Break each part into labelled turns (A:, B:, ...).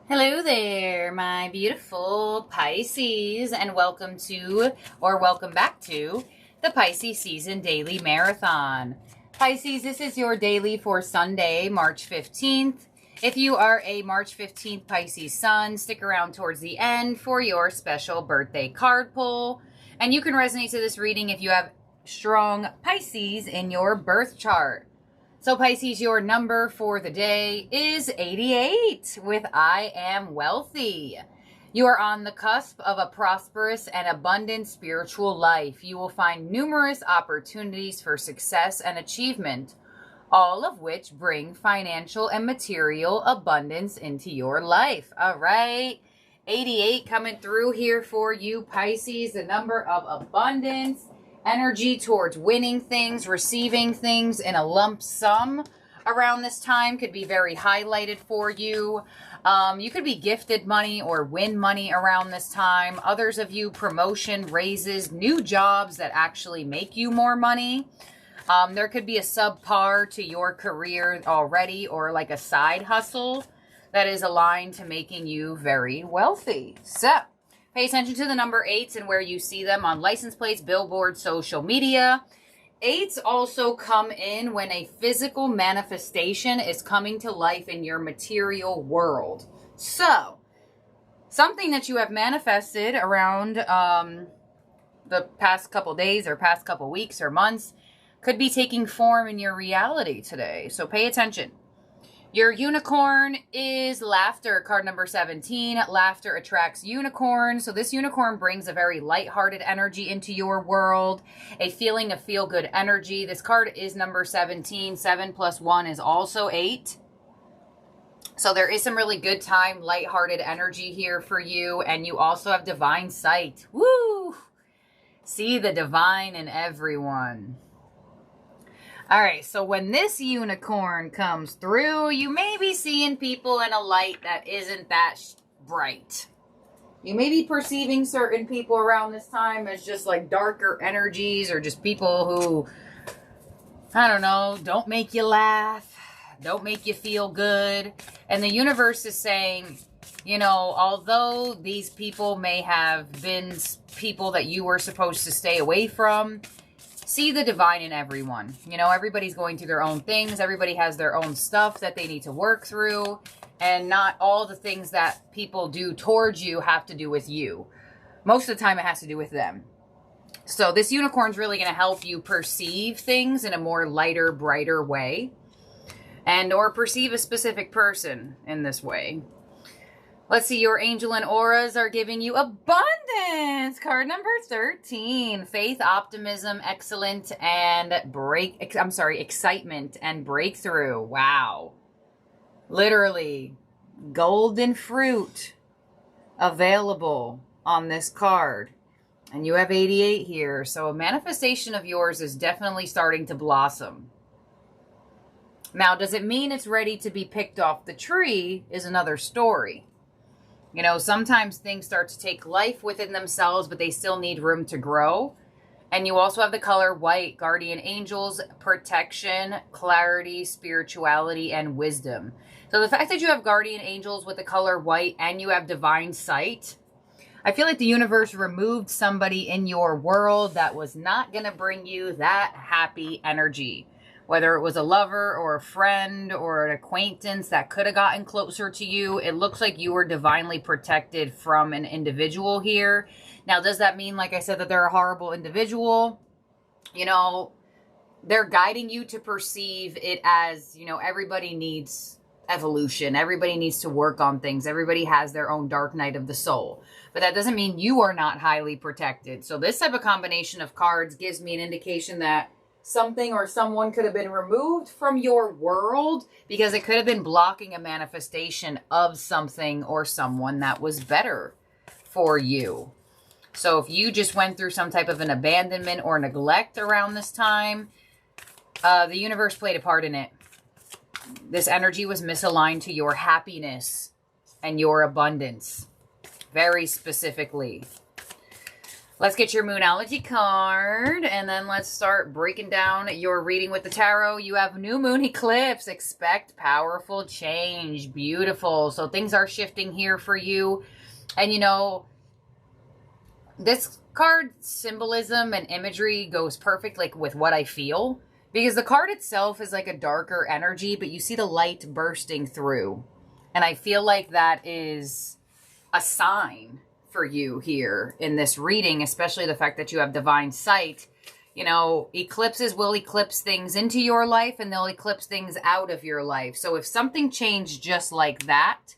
A: Hello there, my beautiful Pisces, and welcome to, or welcome back to, the Pisces Season Daily Marathon. Pisces, this is your daily for Sunday, March 15th. If you are a March 15th Pisces sun, stick around towards the end for your special birthday card pull. And you can resonate to this reading if you have strong Pisces in your birth chart. So Pisces, your number for the day is 88 with I am wealthy. You are on the cusp of a prosperous and abundant spiritual life. You will find numerous opportunities for success and achievement, all of which bring financial and material abundance into your life. All right, 88 coming through here for you, Pisces, the number of abundance. Energy towards winning things, receiving things in a lump sum around this time could be very highlighted for you. You could be gifted money or win money around this time. Others of you, promotion, raises, new jobs that actually make you more money. There could be a subpar to your career already, or like a side hustle that is aligned to making you very wealthy. So pay attention to the number 8s and where you see them on license plates, billboards, social media. 8s also come in when a physical manifestation is coming to life in your material world. So, something that you have manifested around the past couple days or past couple weeks or months could be taking form in your reality today. So pay attention. Your unicorn is laughter, card number 17. Laughter attracts unicorns. So this unicorn brings a very lighthearted energy into your world, a feeling of feel-good energy. This card is number 17. 7 plus 1 is also 8. So there is some really good time, lighthearted energy here for you. And you also have divine sight. Woo! See the divine in everyone. All right, so when this unicorn comes through, you may be seeing people in a light that isn't that bright. You may be perceiving certain people around this time as just like darker energies, or just people who, I don't know, don't make you laugh, don't make you feel good. And the universe is saying, you know, although these people may have been people that you were supposed to stay away from, see the divine in everyone. You know, everybody's going through their own things. Everybody has their own stuff that they need to work through. And not all the things that people do towards you have to do with you. Most of the time it has to do with them. So this unicorn's really going to help you perceive things in a more lighter, brighter way. And or perceive a specific person in this way. Let's see, your angel and auras are giving you abundance. Card number 13. Faith, optimism, excellent, and excitement and breakthrough. Wow. Literally, golden fruit available on this card. And you have 88 here. So a manifestation of yours is definitely starting to blossom. Now, does it mean it's ready to be picked off the tree is another story. You know, sometimes things start to take life within themselves, but they still need room to grow. And you also have the color white, guardian angels, protection, clarity, spirituality, and wisdom. So the fact that you have guardian angels with the color white and you have divine sight, I feel like the universe removed somebody in your world that was not going to bring you that happy energy. Whether it was a lover or a friend or an acquaintance that could have gotten closer to you, it looks like you were divinely protected from an individual here. Now, does that mean, like I said, that they're a horrible individual? You know, they're guiding you to perceive it as, you know, everybody needs evolution. Everybody needs to work on things. Everybody has their own dark night of the soul. But that doesn't mean you are not highly protected. So this type of combination of cards gives me an indication that something or someone could have been removed from your world because it could have been blocking a manifestation of something or someone that was better for you. So if you just went through some type of an abandonment or neglect around this time, the universe played a part in it. This energy was misaligned to your happiness and your abundance, very specifically. Let's get your Moonology card, and then let's start breaking down your reading with the tarot. You have new moon eclipse. Expect powerful change. Beautiful. So things are shifting here for you. And you know, this card symbolism and imagery goes perfect like with what I feel. Because the card itself is like a darker energy, but you see the light bursting through. And I feel like that is a sign for you here in this reading, especially the fact that you have divine sight. You know, eclipses will eclipse things into your life and they'll eclipse things out of your life. So if something changed just like that,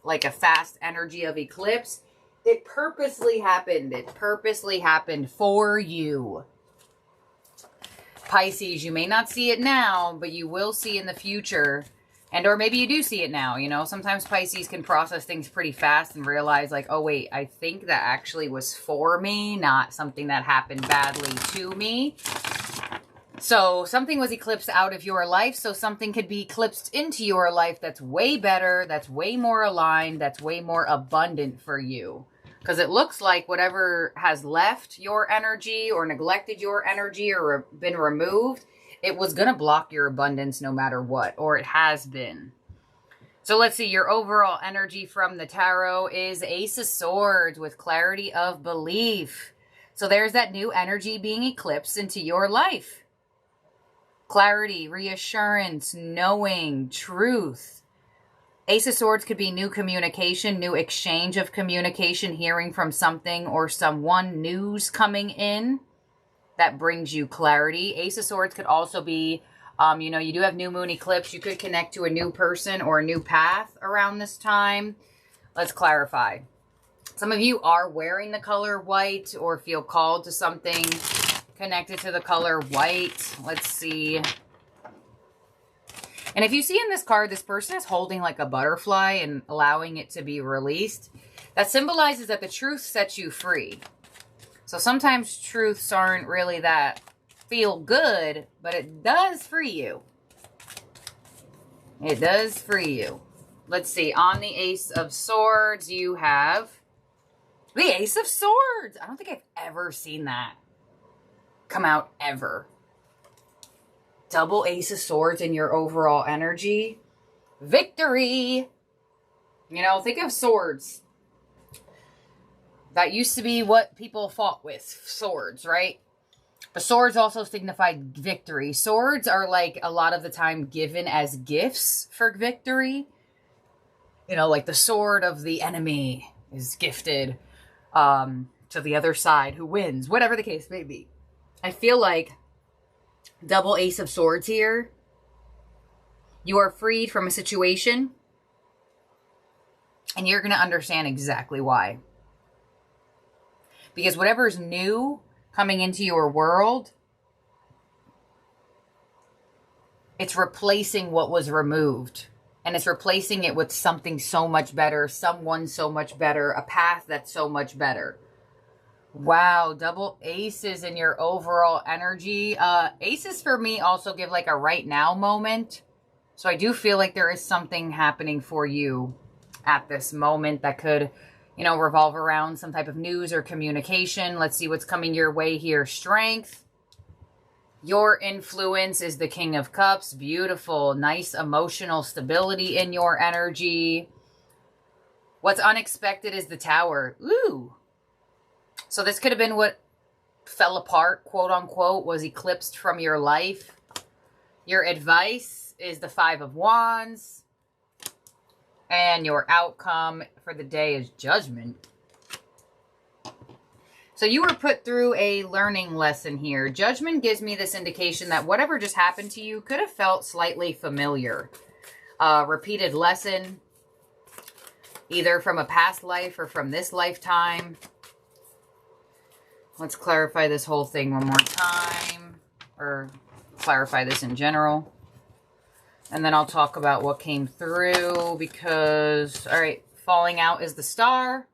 A: like a fast energy of eclipse, it purposely happened. It purposely happened for you. Pisces, you may not see it now, but you will see in the future. And or maybe you do see it now, you know. Sometimes Pisces can process things pretty fast and realize like, oh wait, I think that actually was for me, not something that happened badly to me. So something was eclipsed out of your life, so something could be eclipsed into your life that's way better, that's way more aligned, that's way more abundant for you. Because it looks like whatever has left your energy or neglected your energy or been removed, it was going to block your abundance no matter what, or it has been. So let's see, your overall energy from the tarot is Ace of Swords with clarity of belief. So there's that new energy being eclipsed into your life. Clarity, reassurance, knowing, truth. Ace of Swords could be new communication, new exchange of communication, hearing from something or someone, news coming in. That brings you clarity. Ace of Swords could also be, you know, you do have new moon eclipse. You could connect to a new person or a new path around this time. Let's clarify. Some of you are wearing the color white or feel called to something connected to the color white. Let's see. And if you see in this card, this person is holding like a butterfly and allowing it to be released. That symbolizes that the truth sets you free. So sometimes truths aren't really that feel good, but it does free you. It does free you. Let's see. On the Ace of Swords, you have the Ace of Swords. I don't think I've ever seen that come out ever. Double Ace of Swords in your overall energy. Victory. You know, think of swords. That used to be what people fought with, swords, right? But swords also signify victory. Swords are like a lot of the time given as gifts for victory. You know, like the sword of the enemy is gifted to the other side who wins. Whatever the case may be. I feel like double Ace of Swords here. You are freed from a situation. And you're going to understand exactly why. Because whatever is new coming into your world, it's replacing what was removed. And it's replacing it with something so much better, someone so much better, a path that's so much better. Wow, double aces in your overall energy. Aces for me also give like a right now moment. So I do feel like there is something happening for you at this moment that could, you know, revolve around some type of news or communication. Let's see what's coming your way here. Strength. Your influence is the King of Cups. Beautiful. Nice emotional stability in your energy. What's unexpected is the Tower. Ooh. So this could have been what fell apart, quote unquote, was eclipsed from your life. Your advice is the Five of Wands. And your outcome for the day is Judgment. So you were put through a learning lesson here. Judgment gives me this indication that whatever just happened to you could have felt slightly familiar. Repeated lesson, either from a past life or from this lifetime. Let's clarify this whole thing one more time, or clarify this in general. And then I'll talk about what came through because, all right, falling out is the Star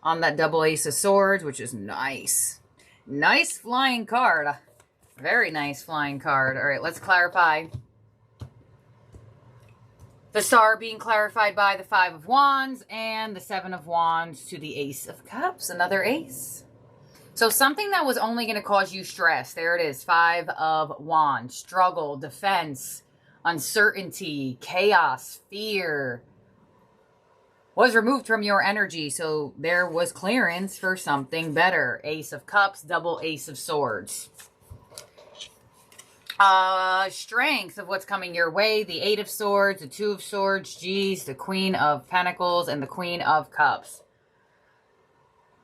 A: on that double Ace of Swords, which is nice. Nice flying card. Very nice flying card. All right, let's clarify. The Star being clarified by the Five of Wands and the Seven of Wands to the Ace of Cups, another ace. So something that was only going to cause you stress, there it is, Five of Wands, struggle, defense, uncertainty, chaos, fear, was removed from your energy. So there was clearance for something better. Ace of Cups, double Ace of Swords. Strength of what's coming your way, the Eight of Swords, the Two of Swords, geez, the Queen of Pentacles, and the Queen of Cups.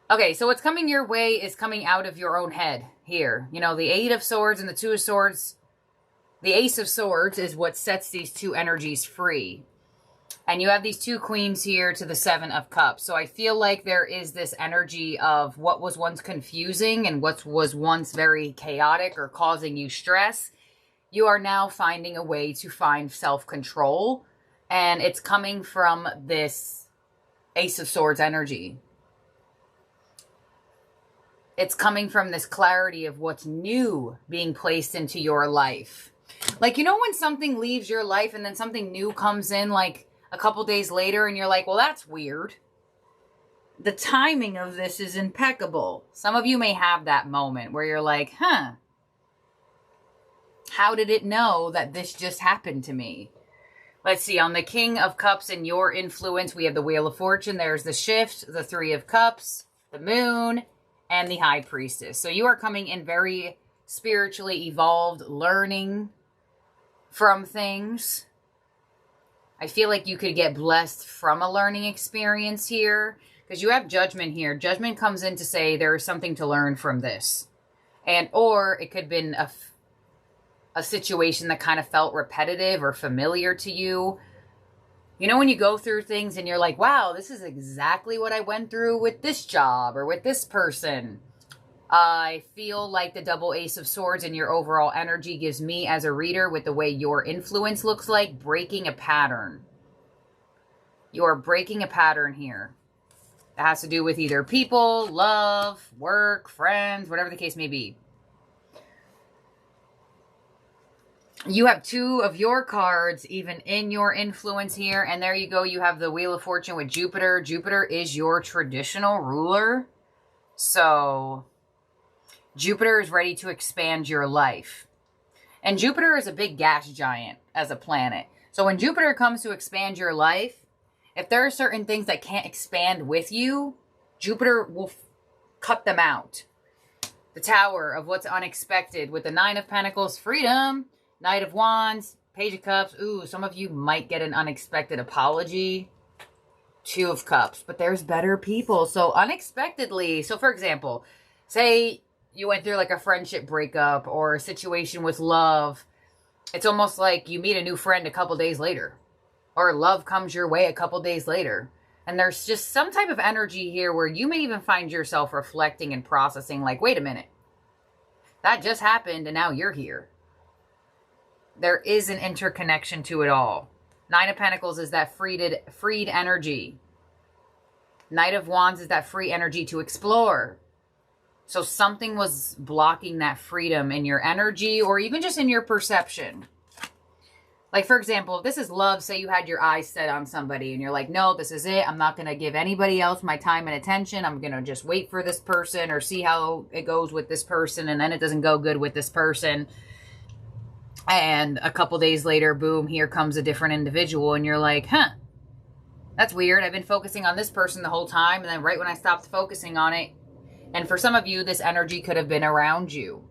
A: Okay, so what's coming your way is coming out of your own head here. You know, the Eight of Swords and the Two of Swords, the Ace of Swords is what sets these two energies free. And you have these two queens here to the Seven of Cups. So I feel like there is this energy of what was once confusing and what was once very chaotic or causing you stress. You are now finding a way to find self-control. And it's coming from this Ace of Swords energy. It's coming from this clarity of what's new being placed into your life. Like, you know when something leaves your life and then something new comes in like a couple days later and you're like, well, that's weird. The timing of this is impeccable. Some of you may have that moment where you're like, huh, how did it know that this just happened to me? Let's see, on the King of Cups and your influence, we have the Wheel of Fortune. There's the Shift, the Three of Cups, the Moon, and the High Priestess. So you are coming in very spiritually evolved, learning from things. I feel like you could get blessed from a learning experience here because you have Judgment here. Judgment comes in to say there is something to learn from this. And or it could have been a situation that kind of felt repetitive or familiar to you. You know when you go through things and you're like, wow, this is exactly what I went through with this job or with this person. I feel like the double Ace of Swords and your overall energy gives me as a reader with the way your influence looks like breaking a pattern. You are breaking a pattern here. That has to do with either people, love, work, friends, whatever the case may be. You have two of your cards even in your influence here. And there you go. You have the Wheel of Fortune with Jupiter. Jupiter is your traditional ruler. So Jupiter is ready to expand your life. And Jupiter is a big gas giant as a planet. So when Jupiter comes to expand your life, if there are certain things that can't expand with you, Jupiter will cut them out. The Tower of what's unexpected with the Nine of Pentacles, freedom, Knight of Wands, Page of Cups. Ooh, some of you might get an unexpected apology. Two of Cups, but there's better people. So unexpectedly, so for example, say you went through like a friendship breakup or a situation with love. It's almost like you meet a new friend a couple days later. Or love comes your way a couple days later. And there's just some type of energy here where you may even find yourself reflecting and processing like, wait a minute. That just happened and now you're here. There is an interconnection to it all. Nine of Pentacles is that freed energy. Knight of Wands is that free energy to explore. So something was blocking that freedom in your energy or even just in your perception. Like, for example, if this is love, say you had your eyes set on somebody and you're like, no, this is it. I'm not going to give anybody else my time and attention. I'm going to just wait for this person or see how it goes with this person. And then it doesn't go good with this person. And a couple days later, boom, here comes a different individual. And you're like, huh, that's weird. I've been focusing on this person the whole time. And then right when I stopped focusing on it, and for some of you, this energy could have been around you.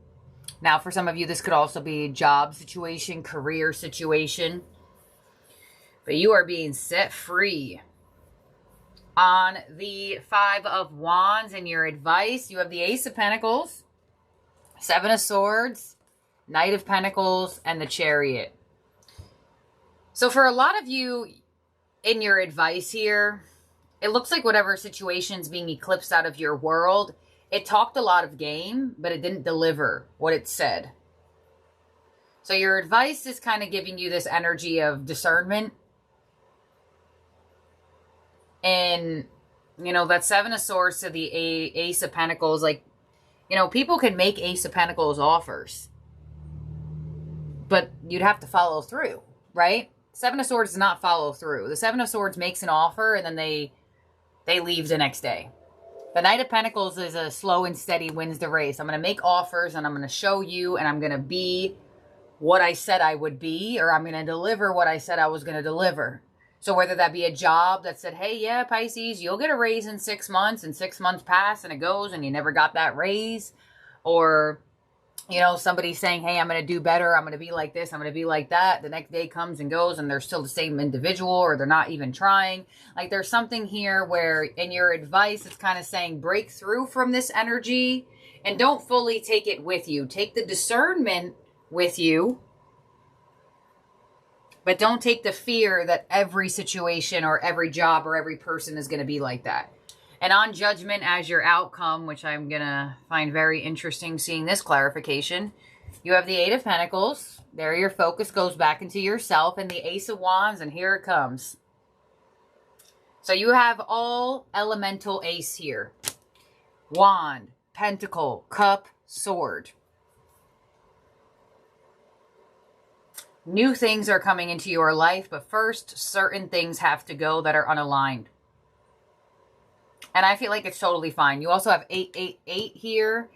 A: Now, for some of you, this could also be a job situation, career situation. But you are being set free. On the Five of Wands and your advice, you have the Ace of Pentacles, Seven of Swords, Knight of Pentacles, and the Chariot. So for a lot of you, in your advice here, it looks like whatever situation's being eclipsed out of your world, it talked a lot of game, but it didn't deliver what it said. So your advice is kind of giving you this energy of discernment. And, you know, that Seven of Swords to the Ace of Pentacles, like, you know, people can make Ace of Pentacles offers. But you'd have to follow through, right? Seven of Swords does not follow through. The Seven of Swords makes an offer and then they leave the next day. The Knight of Pentacles is a slow and steady wins the race. I'm going to make offers and I'm going to show you and I'm going to be what I said I would be, or I'm going to deliver what I said I was going to deliver. So whether that be a job that said, hey, yeah, Pisces, you'll get a raise in 6 months, and 6 months pass and it goes and you never got that raise. Or, you know, somebody saying, hey, I'm going to do better. I'm going to be like this. I'm going to be like that. The next day comes and goes and they're still the same individual, or they're not even trying. Like there's something here where in your advice, it's kind of saying break through from this energy and don't fully take it with you. Take the discernment with you, but don't take the fear that every situation or every job or every person is going to be like that. And on Judgment as your outcome, which I'm going to find very interesting seeing this clarification, you have the Eight of Pentacles. There your focus goes back into yourself, and the Ace of Wands, and here it comes. So you have all elemental ace here. Wand, Pentacle, Cup, Sword. New things are coming into your life, but first, certain things have to go that are unaligned. And I feel like it's totally fine. You also have 888 here.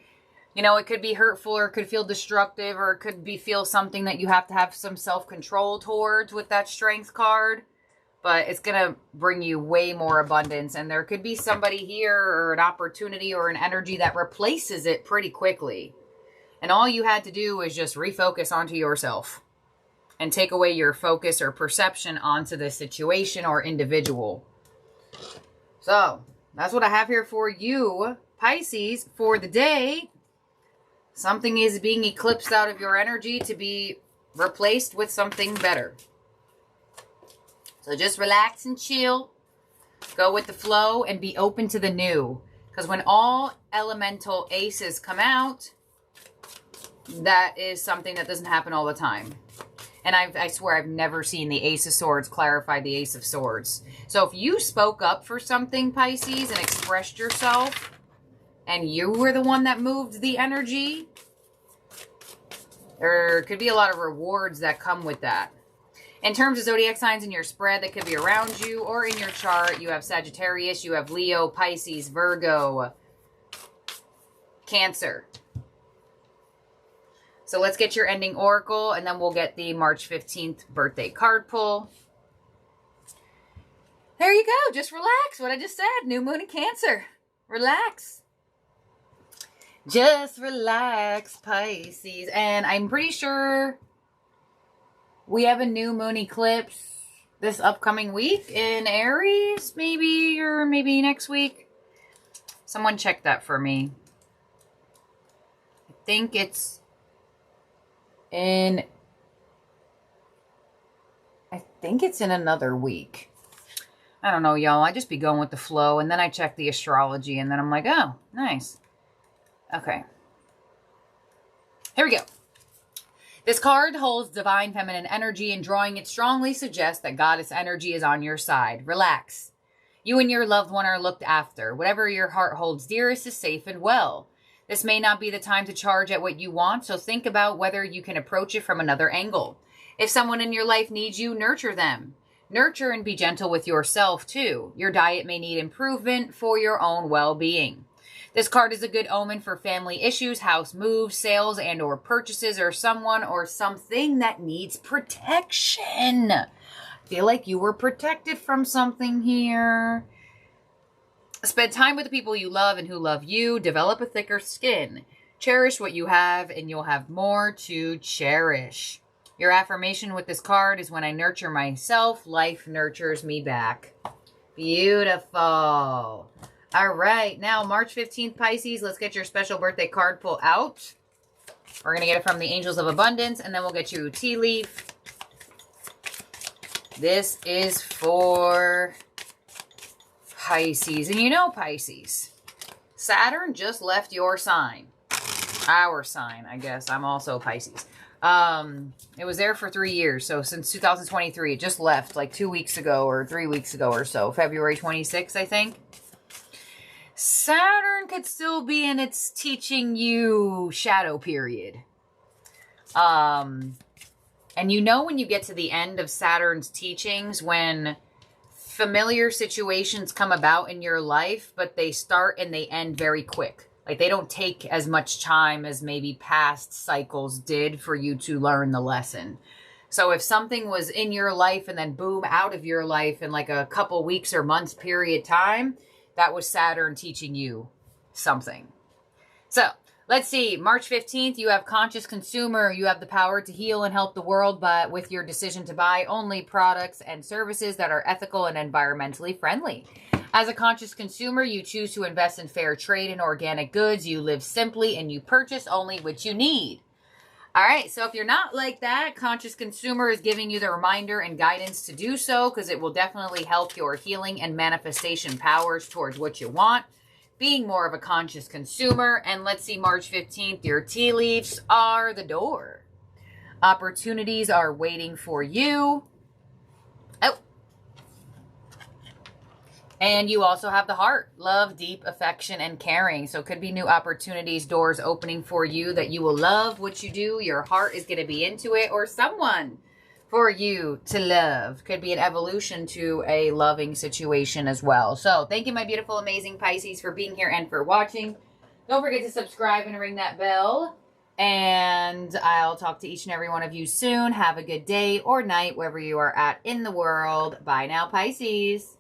A: You know, it could be hurtful, or it could feel destructive, or it could feel something that you have to have some self-control towards with that Strength card. But it's going to bring you way more abundance. And there could be somebody here, or an opportunity, or an energy that replaces it pretty quickly. And all you had to do was just refocus onto yourself. And take away your focus or perception onto the situation or individual. So, that's what I have here for you, Pisces, for the day. Something is being eclipsed out of your energy to be replaced with something better. So just relax and chill. Go with the flow and be open to the new. Because when all elemental aces come out, that is something that doesn't happen all the time. And I swear I've never seen the Ace of Swords clarify the Ace of Swords. So if you spoke up for something, Pisces, and expressed yourself, and you were the one that moved the energy, there could be a lot of rewards that come with that. In terms of zodiac signs in your spread that could be around you or in your chart, you have Sagittarius, you have Leo, Pisces, Virgo, Cancer. So let's get your ending oracle, and then we'll get the March 15th birthday card pull. There you go. Just relax. What I just said. New moon in Cancer. Relax. Just relax, Pisces. And I'm pretty sure we have a new moon eclipse this upcoming week in Aries, maybe, or maybe next week. Someone check that for me. I think it's in another week. I don't know, y'all. I just be going with the flow, and then I check the astrology, and then I'm like, oh, nice. Okay. Here we go. This card holds divine feminine energy, and drawing it strongly suggests that goddess energy is on your side. Relax. You and your loved one are looked after. Whatever your heart holds dearest is safe and well. This may not be the time to charge at what you want, so think about whether you can approach it from another angle. If someone in your life needs you, nurture them. Nurture and be gentle with yourself, too. Your diet may need improvement for your own well-being. This card is a good omen for family issues, house moves, sales, and or purchases, or someone or something that needs protection. I feel like you were protected from something here. Spend time with the people you love and who love you. Develop a thicker skin. Cherish what you have, and you'll have more to cherish. Your affirmation with this card is, when I nurture myself, life nurtures me back. Beautiful. All right. Now, March 15th, Pisces, let's get your special birthday card pull out. We're going to get it from the Angels of Abundance, and then we'll get you a tea leaf. This is for Pisces. And you know, Pisces, Saturn just left your sign. Our sign, I guess. I'm also Pisces. It was there for 3 years. So since 2023, it just left like 2 weeks ago or 3 weeks ago or so. February 26th, I think. Saturn could still be in its teaching you shadow period. And And you know when you get to the end of Saturn's teachings, when familiar situations come about in your life, but they start and they end very quick. Like they don't take as much time as maybe past cycles did for you to learn the lesson. So if something was in your life and then boom, out of your life in like a couple weeks or months period time, that was Saturn teaching you something. So let's see, March 15th, you have conscious consumer. You have the power to heal and help the world, but with your decision to buy only products and services that are ethical and environmentally friendly. As a conscious consumer, you choose to invest in fair trade and organic goods. You live simply and you purchase only what you need. All right, so if you're not like that, conscious consumer is giving you the reminder and guidance to do so, because it will definitely help your healing and manifestation powers towards what you want, being more of a conscious consumer. And let's see, March 15th, your tea leaves are the door. Opportunities are waiting for you. Oh. And you also have the heart, love, deep affection, and caring. So it could be new opportunities, doors opening for you that you will love what you do. Your heart is going to be into it, or someone for you to love. Could be an evolution to a loving situation as well. So thank you, my beautiful, amazing Pisces, for being here and for watching. Don't forget to subscribe and ring that bell. And I'll talk to each and every one of you soon. Have a good day or night, wherever you are at in the world. Bye now, Pisces.